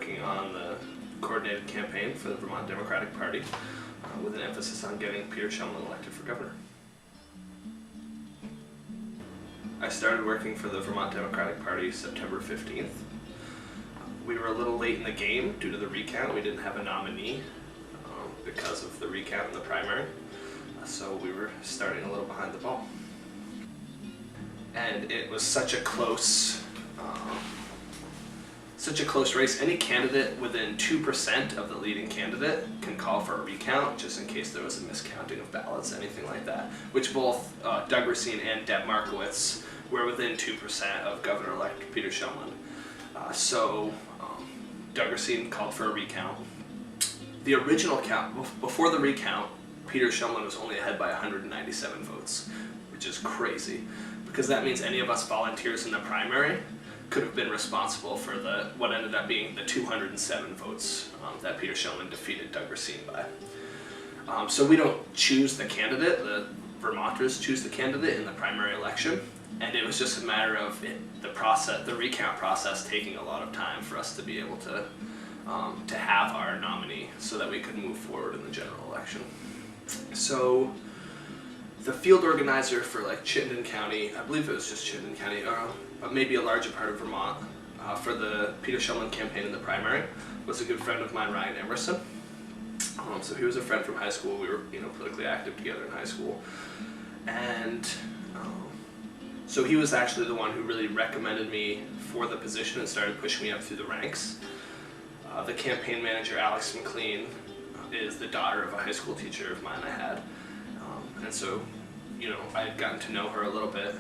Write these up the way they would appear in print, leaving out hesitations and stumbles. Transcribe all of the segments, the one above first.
working on the coordinated campaign for the Vermont Democratic Party with an emphasis on getting Peter Shumlin elected for governor. I started working for the Vermont Democratic Party September 15th. We were a little late in the game due to the recount. We didn't have a nominee because of the recount in the primary, so we were starting a little behind the ball. And it was such a close race. Any candidate within 2% of the leading candidate can call for a recount, just in case there was a miscounting of ballots, anything like that, which both Doug Racine and Deb Markowitz were within 2% of Governor-elect Peter Shumlin. So Doug Racine called for a recount. The original count, before the recount, Peter Shumlin was only ahead by 197 votes, which is crazy, because that means any of us volunteers in the primary could have been responsible for what ended up being the 207 votes that Peter Shumlin defeated Doug Racine by. So we don't choose the candidate, the Vermonters choose the candidate in the primary election, and it was just a matter of the recount process taking a lot of time for us to be able to have our nominee so that we could move forward in the general election. So the field organizer for Chittenden County, I believe it was just Chittenden County, but maybe a larger part of Vermont, for the Peter Shumlin campaign in the primary, was a good friend of mine, Ryan Emerson. So he was a friend from high school. We were politically active together in high school. And so he was actually the one who really recommended me for the position and started pushing me up through the ranks. The campaign manager, Alex McLean, is the daughter of a high school teacher of mine I had. And so, I had gotten to know her a little bit,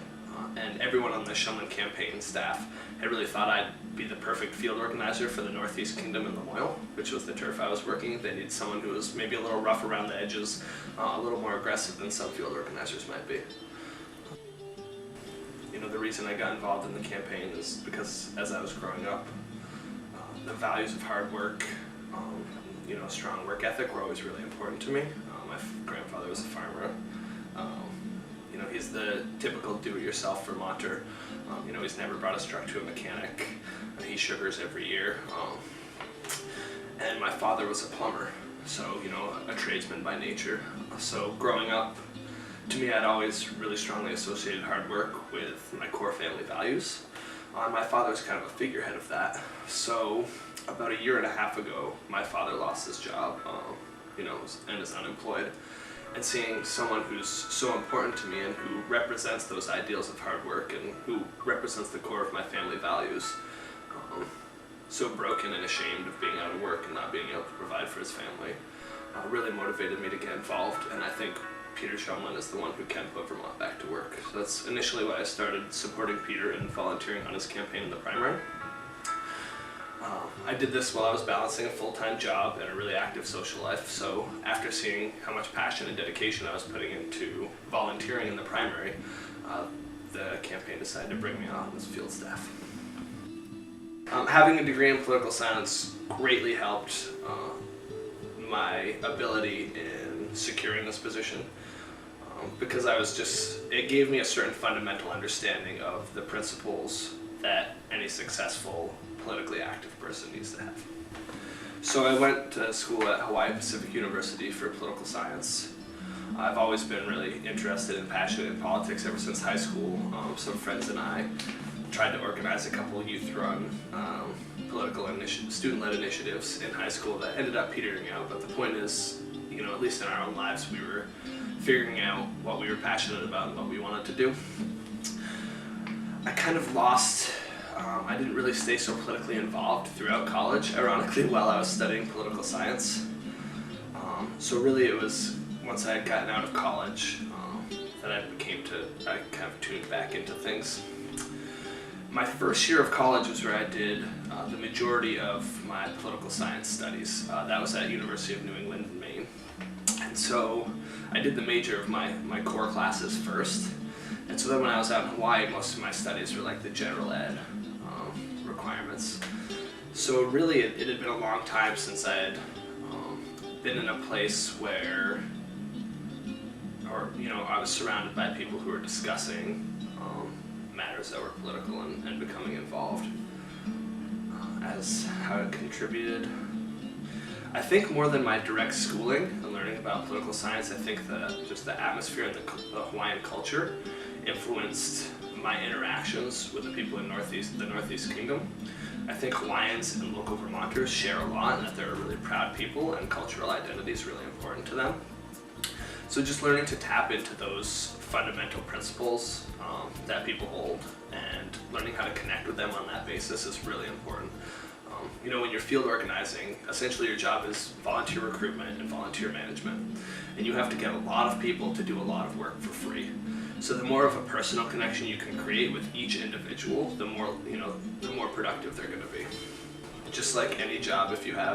and everyone on the Shumlin campaign staff had really thought I'd be the perfect field organizer for the Northeast Kingdom and Lamoille, which was the turf I was working. They needed someone who was maybe a little rough around the edges, a little more aggressive than some field organizers might be. The reason I got involved in the campaign is because as I was growing up, the values of hard work, strong work ethic were always really important to me. My grandfather was a farmer. He's the typical do-it-yourself Vermonter. He's never brought his truck to a mechanic. He sugars every year. And my father was a plumber, so, a tradesman by nature. So growing up, to me, I'd always really strongly associated hard work with my core family values. My father's kind of a figurehead of that. So about a year and a half ago, my father lost his job, and is unemployed. And seeing someone who's so important to me and who represents those ideals of hard work and who represents the core of my family values, so broken and ashamed of being out of work and not being able to provide for his family, really motivated me to get involved. And I think Peter Shumlin is the one who can put Vermont back to work. So that's initially why I started supporting Peter and volunteering on his campaign in the primary. I did this while I was balancing a full-time job and a really active social life, so after seeing how much passion and dedication I was putting into volunteering in the primary, the campaign decided to bring me on as field staff. Having a degree in political science greatly helped my ability in securing this position, because it gave me a certain fundamental understanding of the principles that any successful politically active person needs to have. So I went to school at Hawaii Pacific University for political science. I've always been really interested and passionate in politics ever since high school. Some friends and I tried to organize a couple youth-run political student-led initiatives in high school that ended up petering out. But the point is, at least in our own lives, we were figuring out what we were passionate about and what we wanted to do. I kind of lost. I didn't really stay so politically involved throughout college, ironically, while I was studying political science. So really it was once I had gotten out of college that I kind of tuned back into things. My first year of college was where I did the majority of my political science studies. That was at University of New England in Maine. And so I did the major of my core classes first. And so then when I was out in Hawaii, most of my studies were the general ed requirements. So really it had been a long time since I had been in a place where, I was surrounded by people who were discussing matters that were political and becoming involved. as how it contributed. I think more than my direct schooling and learning about political science, I think just the atmosphere and the Hawaiian culture influenced my interactions with the people in the Northeast Kingdom. I think Hawaiians and local Vermonters share a lot, and that they're a really proud people, and cultural identity is really important to them. So just learning to tap into those fundamental principles that people hold, and learning how to connect with them on that basis is really important. When you're field organizing, essentially your job is volunteer recruitment and volunteer management, and you have to get a lot of people to do a lot of work for free. So the more of a personal connection you can create with each individual, the more productive they're going to be. Just like any job, if you have